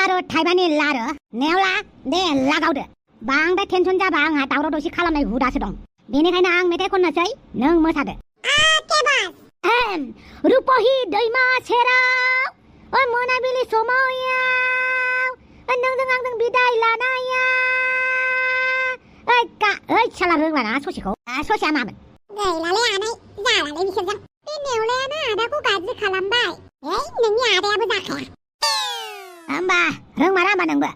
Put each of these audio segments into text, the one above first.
Chabaru Taibani ladder, Neola, then Lagaude. Bang the tension Jabang at Aurodosi Kalamai Hudasadong. Benikana Ang Metekona say, no Mosade. Rupohi, Daima, Sera, or Monabili Somoya, another Bidai Lanaya. I Chalarana, Sosiko, Sosamaman. Laleana, Zara, Levision. Neolana, Dakuka, Kalambai. Eh, Nanya, Amba, Rumarama number.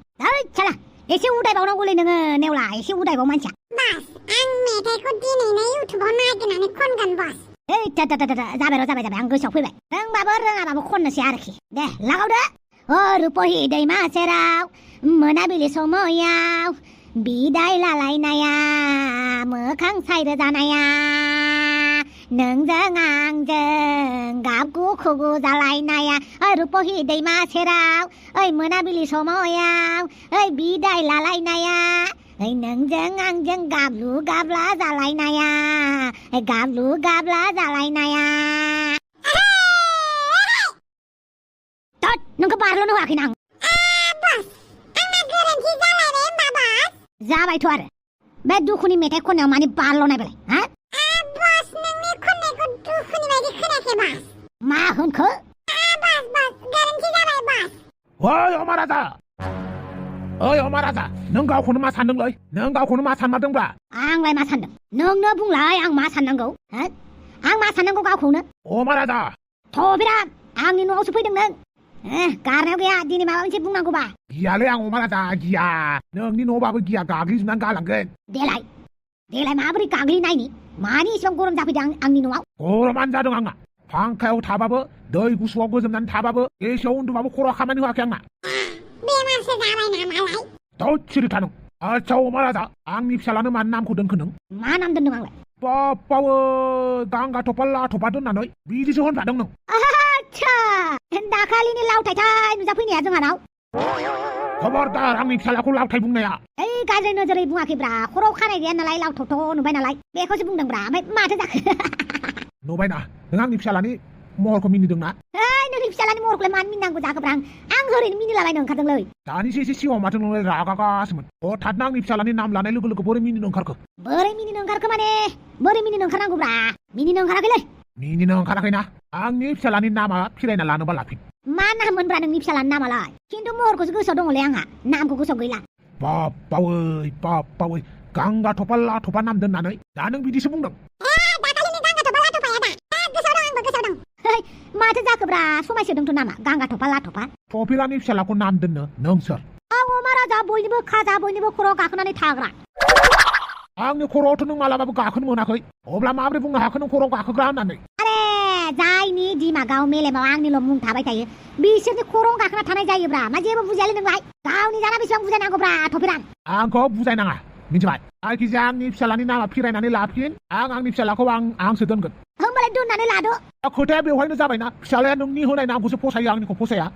Chala, if you would have only Neola, if you would have a mancha. Bas, and me take good dinner to Bonag and a congan boss. Eh, Zabara, Angus of Quebec. Baba, Conasiarki. There, louder. Oh, Rupohi, Daima, Sera, Monabili Somoya, Bidai Lainaya, Mukang Side Danaya, Nung Gabu Kugu Zalainaya, Rupohi, Daima, Sera, I Monabili Somoya, I Bidai Lainaya. Ay nangjang angjang gablu gabla zalainaya. Ay gablu gabla zalainaya. Tot, nung kaparlo no akin ang. Boss, ang naggaranti zalay na yung babas? Zabay tuwar. Bedu kuni mete ko na mani parlo na bale, ha? Boss, nang ni kuni ko du kuni medi kuni ke boss. Mahon ko? Boss, garanti zalay boss. Hoy, Omarata! Ơi Omarata, nâng cao khôn ma san nâng lời, nâng cao khôn ma san ma đừng bả. Ang lại ma san đừng, nâng nơ bung lại ang ma san nâng gấu, hả? Ang ma san nâng gấu cao khôn nữa. Omarata. Thôi biết à, ang ni nó supay đừng nâng. Cả nào kia đi mà ông chỉ bung nâng gấu bà. Gia lấy ang Omarata, gia, nâng ni nó bà với gia cả cái nâng cả lằng kên. Để lại mà beri cả cái này nè, mà ni xong cô làm gì ang ni nó. Cô làm ăn ra được ang à? Phang khai thả bà bơ, đời cú suy cô dâm năn thả bà bơ, cái show ôn tụ bà bơ khô ra khăm anh hoa keng à? Tao chửi thằng à cháu mà ra ang ni Fisalani mà nam cô đơn khẩn mà nam đơn mang lại pa gang gà thopala thopadon nanoi bidi so hon phadong no acha henda khali ni lau thai thai nu japui ni ajang anau khabardar ang ni Fisalani ko lau thai bung na ya ei ka jai nojari bunga ki bra khoro khanai ge na lai lau tho tho nu bai na lai be kho si bung dang bra mai ma tha jak no bai na ang ni Fisalani mor ko mini dong na ai ni Fisalani mor ko le man min nang ko jak brang ang hori ni mini la bai nang khadang loi tani si wa matang loi ra ka semen o that nang ni Fisalani nam lanai lugu lugu bore mini nong khar ko bore mini nong khar ko mane bore mini nong kharang ko bra mini nong khara ke le mini nong khara ke na ang ni Fisalani nama phirai na lanu ba lapin mana mon bra nang ni Fisalani nama lai kintu mor ko su dong le anga nam ko so gila pa oi ganga thopala thopa nam den nanai da nang bidi sebung dong Mata jak bra somai sedong tu nama ganga thopala thopa Thopila ni Fisalani ko nam den nong sir ang omara ja boinibo khaja boinibo khoro gakhonani thagra ang ni khoro thunung malaba gakhon monakhoi obla mabre bung hakhon khoro gakhgra nanai are jai ni dima gaw mele ma ang ni lo mung thabai thai bisir ni khoro gakhna thanai jai bra ma jebo bujale nang lai gaw ni jana bisang bujana ko bra thopiran ang ko bujai nanga minjai ai ki jang ni Fisalani nama phirai nani lapin ang ni Fisalani ko ang sedon gat hambale dun nani lado khote be hoina jabai na Fisalani nung ni honai nam ko se posai ang ni ko posai ya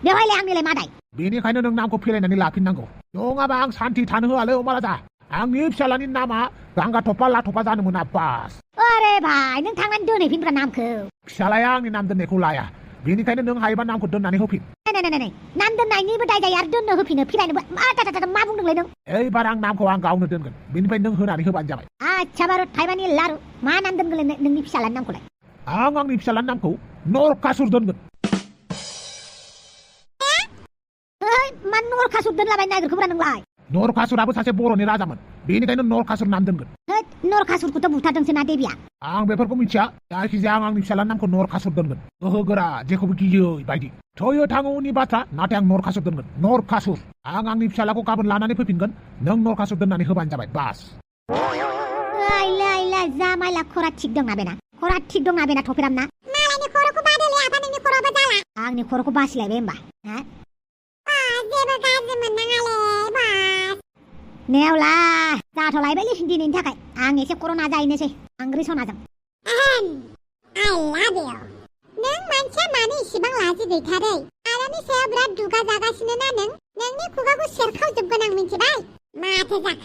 be hoile ang ni le madai bini khaina nung nam ko phirai nani lapin nangko nonga bang santi than ho ale omara ja ang ni Fisalani nama ganga thopala thopa jan muna pas are bhai nang thangman dun ni phin pra nam ko Fisalani ang ni nam den ne ko laya bini khaina nung hai ba nam ko don nani ho phin nei nam den nai ni badai ja yar dun no ho phin phirai na ta ma bung dong le nang ei barang nam ko ang gaw no den kan bini pai nung ho nani ho ban jabai acha baru Taibani laru ma nam den gele nang ni Fisalani nam ko lai ang ni Fisalani nam ko nor kasur don kan man nor kasur den la bai nai ko bra nang lai nor kasur abu sase boro ni raja man bini kaina nor kasur nam den kan nor kasur ku to buta dang sena debia ang beper ko micha ya ki jang ang ni Fisalani nam ko nor kasur don kan ho gora je ko ki yo baidi thoyo thango ni bata na tang nor kasur don kan nor kasur ang ni Fisalani ko kabon lana ni phepin kan nang nor kasur don nani ho ban jabai bas ai la zamai la khora thik dong na bena khora thik dong na bena thopiram na malai ni khoro ko bade le apa ni khoro ba jala ang ni khoro ko bas lai bemba ha jeba gaz man nangale bas neola ta tholai beli dinin thakai ang ese corona jai ne se angri sona jang I love you nang mancha mani sibang laji deithare arani se brat duga jaga sine na nang ni kuga ko ser khau jab ganang minchi bai ma the jak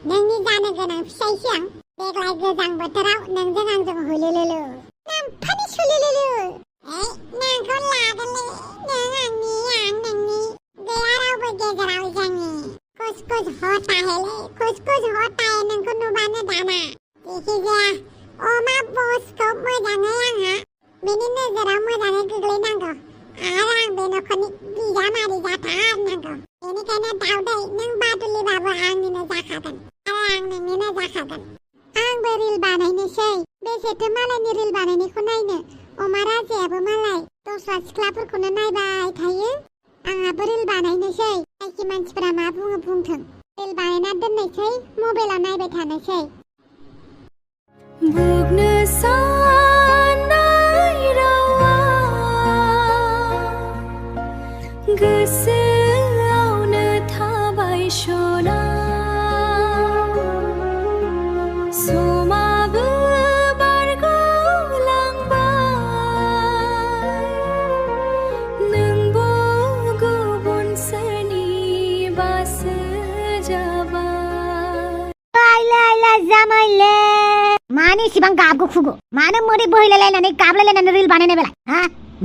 nang ni jane ganang sai siang deglai gejang botarau nang jangang jang hulelelu nam phani sulelelu nang ko lagale nang ni yang nang ni कुछ होता है ले कुछ होता है नोंखौ नुबानो दाना जायखिजाया अमा बसखौ मोजाङै आंहा बेनि नोजोराव मोजाङै गोग्लैनांगौ आरो आं बे नखरनि बिजामादै जाथारनांगौ बेनिखायनो दावदै नों बादुलिबाबो आंनिनो जाखागोन आरो आं नोंनिनो जाखागोन आंबो रिल बानायनोसै बेसेथो मालायनि रिल बानायनायखौ नायनो अमा राजायाबो मालाय दस्रा सिख्लाफोरखौनो नायबाय थायो आंहाबो रिल बानायनोसै जायखि मानसिफोरा मा बुङो बुंथों रिल बानायना दोननोसै मबाइलाव नायबाय थानोसै बुंनो साननाय रावा गोसोआवनो थाबाय सना समाबो बारग'लांबाय नोंबो गुबुन सोरनिबासो जाबाय लायला जामायले मानि इसिबां गाबगु खुगु मानो मोदै बोहैलायलायनानै गाबलायलायनानै रिल बानायनाय बेलाय हा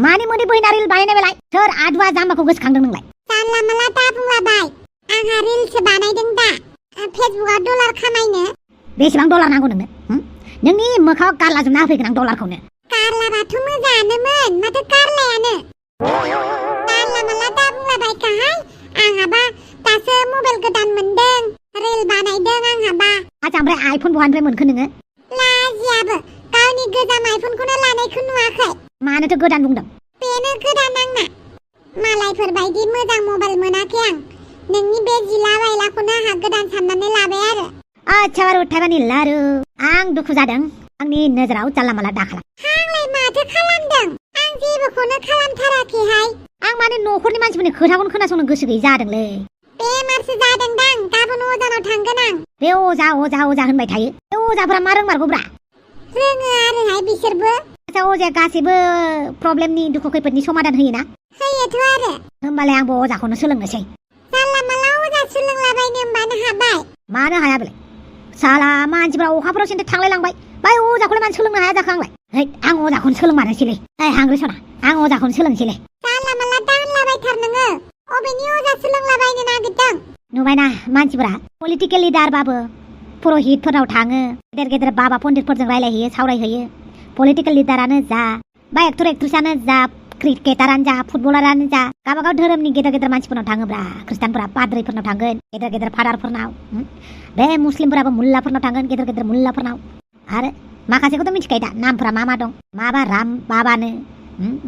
मानि मोदै बोहैना रिल बानायनाय बेलाय सोर आदुवा जाम्बाखौ गोसोखांदों नोंलाय जानला माला दा बुंलाबाय आंहा रिलसो बानायदों दा फेसबुकआव डलार खामायनो बेसेबां डलार नांगौ नोंनो नोंनि मोखाङाव गारला जोबना होफैगोन आं डलारखौनो गारलाबाथ' मोजाङानोमोन माथो गारलायानो जानला माला दा बुंलाबाय काहाय आंहाबा दासो मबाइल गोदान मोनदों रिल बानायदों आंहाबा आच्छा ओमफ्राय आइफन बहानिफ्राय मोनखो नोङो लाजियाबो गावनि गोजाम आइफनखौनो लानायखौ नुवाखै मानोथो गोदान बुंदों बेनो गोदान आंना मालायफोर बायदि मोजां मबाइल मोनाखै आं नोंनि बे जिला बायलाखौनो आंहा गोदान साननानै लाबाय आरो आच्छा बारु थाइबानि लारु आं दुखु जादों आंनि नोजोराव जानला माला दाखाला आंलाय माथो खालामदों आं जेबोखौनो खालामथाराखैहाय आं माने न'खरनि मानसिफोरनि खोथाखौनो खोनासंनो गोसो गैयै जादोंलै बेमारसो जादोंदां गाबोन अजानाव थांगोन आं बे अजा होनबाय थायो बे अजाफोरा मा रोंमारगौब्रा रोङो आरोहाय बिसोरबो आच्छा अजाया गासैबो प्रब्लेमनि दुखु खैफोदनि समाधान होयोना होयोथ' आरो होमबालाय आंबो अजाखौनो सोलोंनोसै जानला माला अजा सोलोंलाबायनो होमबानो हाबाय मानो हाया बेलाय साला मानसिफ्रा अखाफोराव सेन्थो थांलायलांबाय बाय अजाखौलाय मानो सोलोंनो हाया जाखो आंलाय है आं अजाखौनो सोलोंमारनोसैलै हांग्रि सना आं अजाखौनो सोलोंसैलै जानला माला दा होनलाबायथार नोङो अबेनि अजा सोलोंलाबायनो नागिरदों नुबायना मानसिफोरा पलिटिकेल लिडारबाबो पुरहितफोरनाव थाङो गेदेर गेदेर बाबा पन्डितफोरजों रायलायहैयो सावरायहैयो पलिटिकेल लिडारानो जा बा एक्टर एक्ट्रेसानो जा क्रिकेटारानो जा फुटबलारानो जा गावबागाव धोरोमनि गेदेर गेदेर मानसिफोरनाव थाङोब्रा खृष्टानफोरा पाद्रिफोरनाव थांगोन गेदेर गेदेर फादारफोरनाव बे मुस्लिमफोराबो मुल्लाफोरनाव थांगोन गेदेर गेदेर मुल्लाफोरनाव आरो माखासेखौथ' मिथिखायो दा नामफोरा मा दं माबा राम बाबानो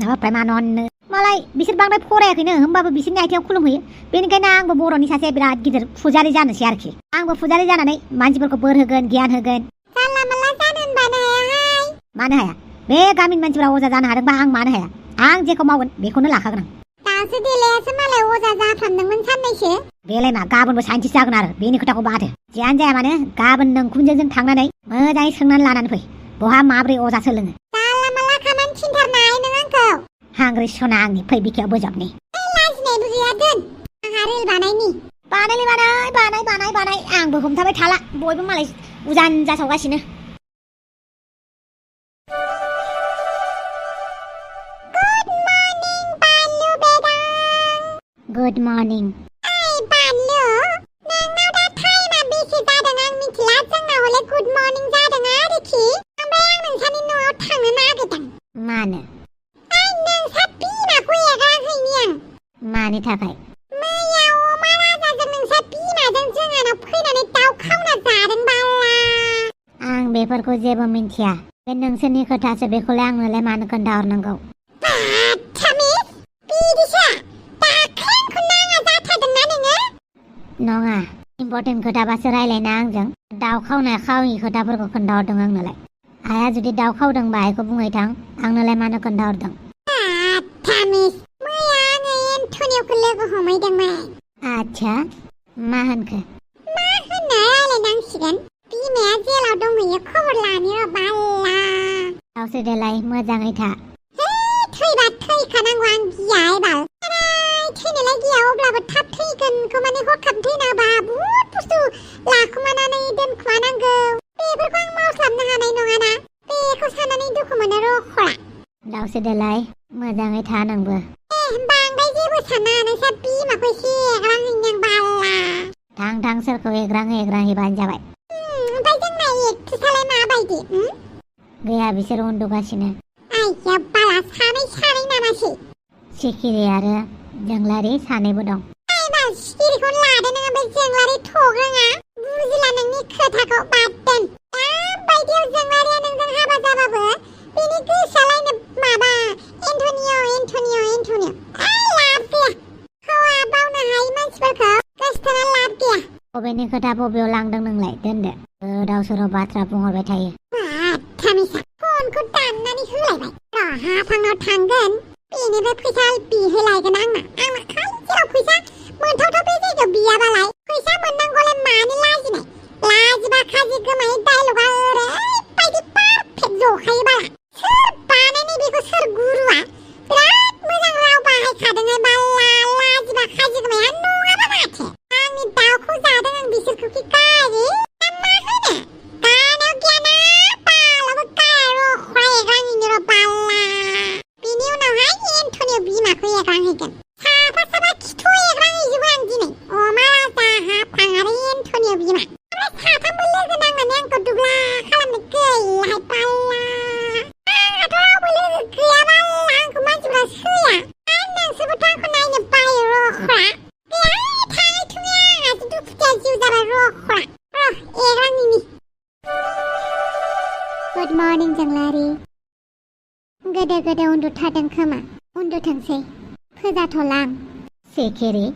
माबा प्रेमानन्दनो मालाय बिसोर बांद्राय फरायाखैनो होमबाबो बिसोरनि आथिङाव खुलुमहैयो बेनिखायनो आंबो बर'नि सासे बिराद गिदिर फुजारि जानोसै आरोखि आंबो फुजारि जानानै मानसिफोरखौ बोर होगोन गियान होगोन जानला माला जानो होनबानो हायाहाय मानो हाया बे गामिनि मानसिफोरा अजा जानो हादोंबा आं मानो हाया आं जेखौ मावगोन बेखौनो लाखागोन आं दासो देलायासो मालाय अजा जाफ्रामदोंमोन साननैसो बेलाय मा गाबोनबो साइन्टिस्ट जागोन आरो बेनि खोथाखौ बादो जियानो जाया मानो गाबोन नोंखुनजोजों थांनानै मोजाङै सोंनानै लानानै फै बहा माब्रै अजा सोलोङो जानला माला खामानि थिनथारनाय नों आंखौ हांग्रि सना आंनि फै बिखायाव बोजबनि लाजिनाय बुजिया दोन आंहा रिल बानायनि बानाय आंबो हमथाबाय थाला बयबो मालाय उजान जासावगासिनो गुड मर्निं ओइ बानलु नोंनाव दा टाइमा बेसे जादों आं मिथिला जोंनाव हले गुड मर्निं जादों आरोखि ओमफ्राय आं नोंसानि न'आव थांनो नागिरदों मानो नोंसा बिमाखौ एगाराखैनि आं मानि थाखाय मैया अमा राजाजों नोंसा बिमाजों जोंहानाव फैनानै दाउ खावना जादों बाला आं बेफोरखौ जेबो मिन्थिया बे नोंसोरनि खोथासो बेखौलाय आंनोलाय मानो खोन्थाहरनांगौ नङा इम्पर्टेन्ट खोथाबासो रायलायना आंजों दाउ खावनाय खावि खोथाफोरखौ खोन्थाहरदों आंनोलाय आइया जुदि दाउ खावदोंबा आइखौ बुंहै थां आंनोलाय मानो खोन्थाहरदों मैया आङो एन्टनिय'खौ लोगो हमहैदोंमोन आच्छा मा होनखो मा होननो रायलायनांसिगोन बिमाया जेलाव दंहैयो खबर लानो बाल्ला गावसो देलाय मोजाङै था थैबा थैखानांगौ आं गिया बाल थैनायलाय गिया अब्लाबो थाब थैगोनखौ माने हरखाब थैनाबा बुहुद बुस्थु लाखुमानानै दोनखुमानांगौ बेफोरखौ आं मावस्लाबनो हानाय नङाना बेखौ साननानै दुखु मोनो रख'ला दावसो देलाय मोजाङै था नोंबो बांद्राय जेबो साना नोंसा बिमाखौ एसे एगारांहैनां बाल्ला थां एग्रां सोरखौ एग्रां हैबानो जाबाय। ओमफ्राय जोंना एक्ट्रेसालाय माबायदि? गैया बिसोर उन्दुगासिनो। आइया बाला सानै नामासै? सिखिरि आरो जोंलारि सानैबो दं। बाल सिखिरिखौनो लादो नों ओमफ्राय जोंलारि थग्रोङा। बुजिला नोंनि खोथाखौ बाद दोन। दाबायदियाव जोंलारिया नोंजों हाबा जाबाबो बेनि गोसोआलायनो माबा एन्टनिय'। लाब गैया। हौवा बावनो हायि मानसिफोरखौ गोसोथोना लाब गैया। बबेनि खोथा बबेयाव लांदों नोंलाय? दोनदो। गोदाव सोराव बाथ्रा बुंहरबाय थायो। थामिसा फनखौ दाननानै होलायबाय। हाफांनाव थांगोन बेनिफ्राय फैसा बिहोलायगोन आंना खालि जेराव फैसा मोनथावथाव बे जायगायाव बियाबालाय फैसा मोननांगौलाय मानो लाजिनाय? लाजिबा खाजि गोमायै डायलगा ओरैबायदि पारफेक्ट जखायो बाला। सोर बानायनाय बेखौ सोर गुरुआ? बिराद मोजां राव बाहायखादों बाला। लाजिबा खाजि गोमाया नङाबा माथो? आंनि दाउखौ जादों आं बिसोरखौ कि गारि मा होनो? गानायाव गियाना बालाबो गाया रख'रा एग्रांहैनो र' बाला। बिनि उनावहाय एन्टनिय' बिमाखौ एग्रांहैगोन। साफा खिथु एग्रांहैजोबो आं दिनै। अमा राजा हाफां आरो एन्टनिय' बिमा। ओमफ्राय साथामबो लोगो नांनानै आंखौ दुब्ला खालामनो गैयाहाय बाला। आंहाथ' रावबो लोगो गैया बाला। आंखौ मानसिफ्रा सैया। नोंसोरबोथ' आंखौ नायनो बायो रख'रा। गैयाहाय थाङै थुङै आंहासो दुखुथिया जिउ जाबाय रख'रा। एग्रांहैनि। Good morning जोंलारि। गोदो उन्दुथारदों खोमा। उन्दुथोंसै। फोजाथ'लां। सिखिरि।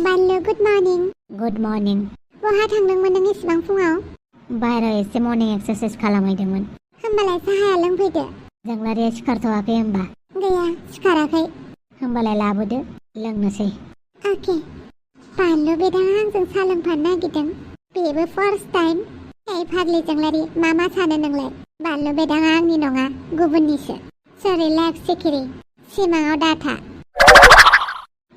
बानलु गुड मर्निं। Good morning. बहा थांदोंमोन नों इसेबां फुङाव? बाहेरायाव एसे मर्निं एक्सारसाइज खालामहैदोंमोन। होमबालाय साहाया लोंफैदो। जोंलारिया सिखारथ'वाखै होमबा? गैया सिखाराखै। होमबालाय लाबोदो लोंनोसै। अके। बानलु बिदाङा आंजों साहा लोंफानो नागिरदों। बेबो फार्स्ट टाइम। फाग्लि जोंलारि मा सानो नोंलाय? बानलु बिदाङा आंनि नङा गुबुननिसो। रिलेक्स सिखिरि। सिमाङाव दाथा।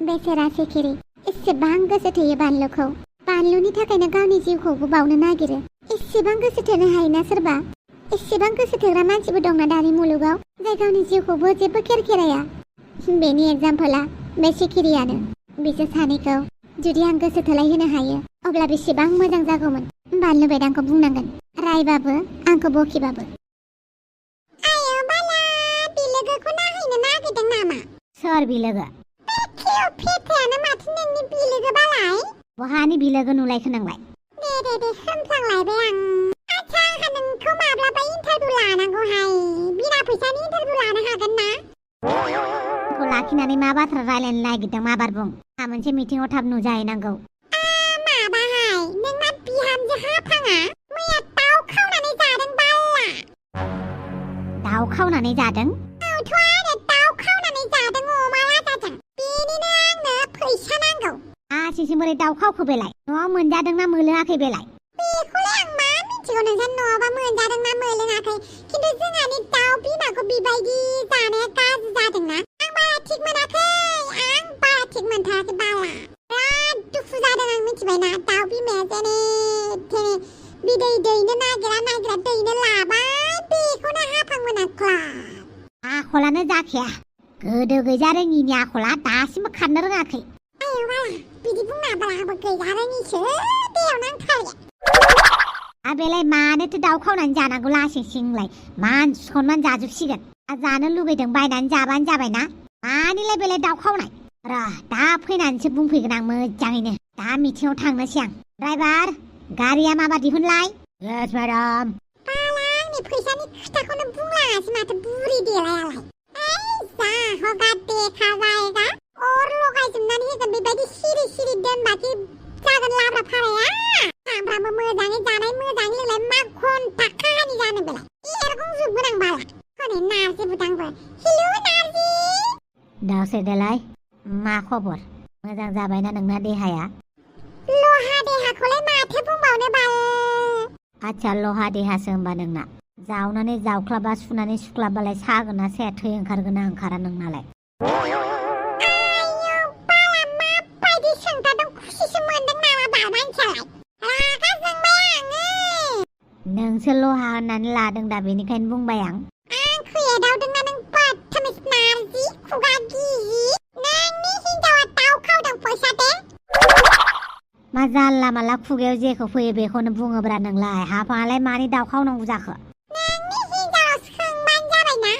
बेसेरा सिखिरि एसेबां गोसो थोयो बानलुखौ। बानलुनि थाखायनो गावनि जिउखौबो बावनो नागिरो। एसेबां गोसो थोनो हायोना सोरबा? एसेबां गोसो थोग्रा मानसिबो दंना दानि मुलुगाव जाय गावनि जिउखौबो जेबो खेराया। बेनि एग्जाम्पला बे सिखिरियानो। बिसोर सानैखौ जुदि आं गोसो थोलायहोनो हायो अब्ला बेसेबां मोजां जागौमोन। बानलु बेदांखौ बुंनांगोन रायबाबो आंखौ बखिबाबो। आयो बाला बिलोगोखौ नाहैनो नागिरदों नामा? सोर बिलोगो? फेथायानो माथो नोंनि बिलोगो बालाय। बहानि बिलोगो नुलायखो नोंलाय? दे सोमफ्रांलायबाय आं। आच्छा आंहा नोंखौ माब्लाबा इन्टारभिउ लानांगौहाय। बिना फैसानि इन्टारभिउ लानो हागोन ना? खौ लाखिनानै मा बाथ्रा रायलायनो नागिरदों माबार बुं। आंहा मोनसे मिटिंआव थाब नुजाहैनांगौ। माबाहाय नोंना बिहामजो हाफाङा मैया दाउ खावनानै जादों बाला। दाउ खावनानै जादों? औथ' आरो दाउ खावनानै जादों अमा राजाजों। बेनिनो आंनो फैसा नांगौ। आसिसिम बोरै दाउ खावखो बेलाय? न'आव मोनजादोंना मोलोङाखै बेलाय? बेखौलाय आं मा मिथिगौ नोंसा न'आवबा मोनजादोंना मोलोङाखै। खिन्थु जोंहानि दाउ बिमाखौ बिबायदि जानाया गाज्रि जादोंना। आं बारा थिग मोनाखै। आं बारा थिग मोनथाराखै बाला। बिराद दुखु जादों आं मिथिबायना। दाउ बिमाया जेने थेने बिदै दैनो नागिरा दैनो लाबाय। बेखौनो हाफां मोनाखै। आखलानो जाखाया। गोदो गैजा रोङिनि आखला दासिमबो खारनो रोङाखै। आयौ बाला बिदि बुंना बाला आंबो गैजा रोङिसो दैयाव नांथारबाय। बेलाय मानोथो दाउ खावनानै जानांगौ लासिंसिंलाय? मान सनमान जाजोबसिगोन। जानो लुगैदों बायनानै जाबानो जाबायना। मानिलाय बेलाय दाउ खावनाय? दा फैनानैसो बुंफैगोन आं मोजाङैनो। दा मिटिंआव थांनोसै आं। ड्राइभार गारिया माबा दिहुनलाय। Yes madam. बाला आंनि फैसानि खोथाखौनो बुंलाङासै माथो बुरि देलायालाय। जा हगा देखा जायगा अर लगायजोबनानै होगोन। बेबायदि सिरि दोनबासो जागोन लाब्रा फाराया। सामफ्रामबो मोजाङै जानाय मोजाङै लोंनाय मा घन्टा खाहानि जानो बेलाय? एरगंजोबगोन आं बाला। हनै नारजि बुदांबो। हेलौ नारजि। दावसे देलाय मा खबर? मोजां जाबायना नोंना देहाया? लहा देहाखौलाय माथो बुंबावनो बाल। आच्छा लहा देहासो होमबा नोंना। जावनानै जावख्लाबा सुनानै सुख्लाबबालाय सागोन ना साया थै ओंखारगोन ना ओंखारा नोंनालाय? आयौ बाला माबायदि सोंथारदों खुसिसो मोनदों नामा बाल मानसियालाय? रागा जोंबाय आङो। नोंसो लहा होननानै लादों दा बेनिखायनो बुंबाय आं। आंखौ एदावदोंना नों बदतमिस नारजि खुगा गिजि। नोंनि हिनजावा दाउ खावदों फैसा दे। मा जानला मानला खुगायाव जेखौ फैयो बेखौनो बुङोब्रा नोंलाय हाफाङालाय मानि दाउ खावनांगौ जाखो नोंनि हिनजावा सोंबानो जाबायना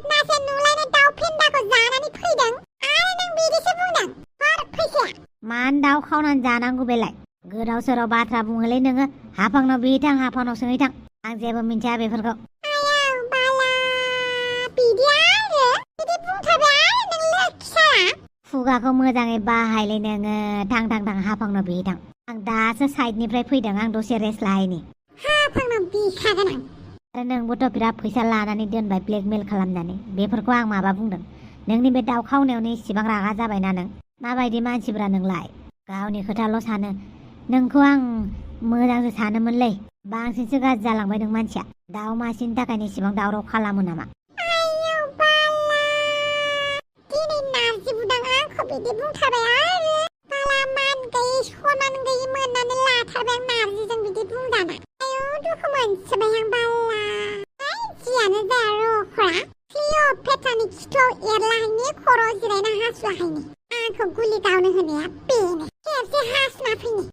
मासे नुलायनाय दाउ फेन्दाखौ जानानै फैदों आरो नों बिदिसो बुंदों हर फैसाया मानो दाउ खावनानै जानांगौ बेलाय गोदाव सोराव बाथ्रा बुङोलै नोङो हाफांनाव बिहैथां हाफांनाव सोंहैथां आं जेबो मिन्थिया बेफोरखौ आयौ बाला बिदि आरो बिदि बुंथारबाय आरो नों लोखिसारा खुगाखौ मोजाङै बाहायलै नोङो थां थां थां हाफांनाव बिहैथां आं दासो साइडनिफ्राय फैदों आं दसे रेस्ट लाहैनि हाफांनाव बिखागोन आं आरो नोंबोथ' बिराद फैसा लानानै दोनबाय ब्लेकमेल खालामनानै बेफोरखौ आं माबा बुंदों नोंनि बे दाउ खावनायावनो इसेबां रागा जाबायना नों माबायदि मानसिब्रा नोंलाय गावनि खोथाल' सानो नोंखौ आं मोजांसो सानोमोनलै बांसिनसो गाज्रि जालांबाय नों मानसिया दाउ मासेनि थाखायनो इसेबां दावराव खालामो नामा आयौ बाला दिनै नारजि बुदां आंखौ बिदि बुंथारबाय आरो बाला मान गैयै सनमान गैयै मोननानै लाथारबाय आं नारजिजों बिदि बुंजाना आयौ दुखु मोनसोबाय आं बाला जियानो जाया रखरा क्लिअपेट्रानि खिथुआव एरलाहायनि खर' जिरायना हासुवाहायनि आंखौ गुलि गावनो होनाया बेनो खेबसे हासुना फैनि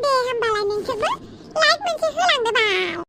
दे होमबालाय नोंसोरबो लाइक मोनसे होलांदो बाल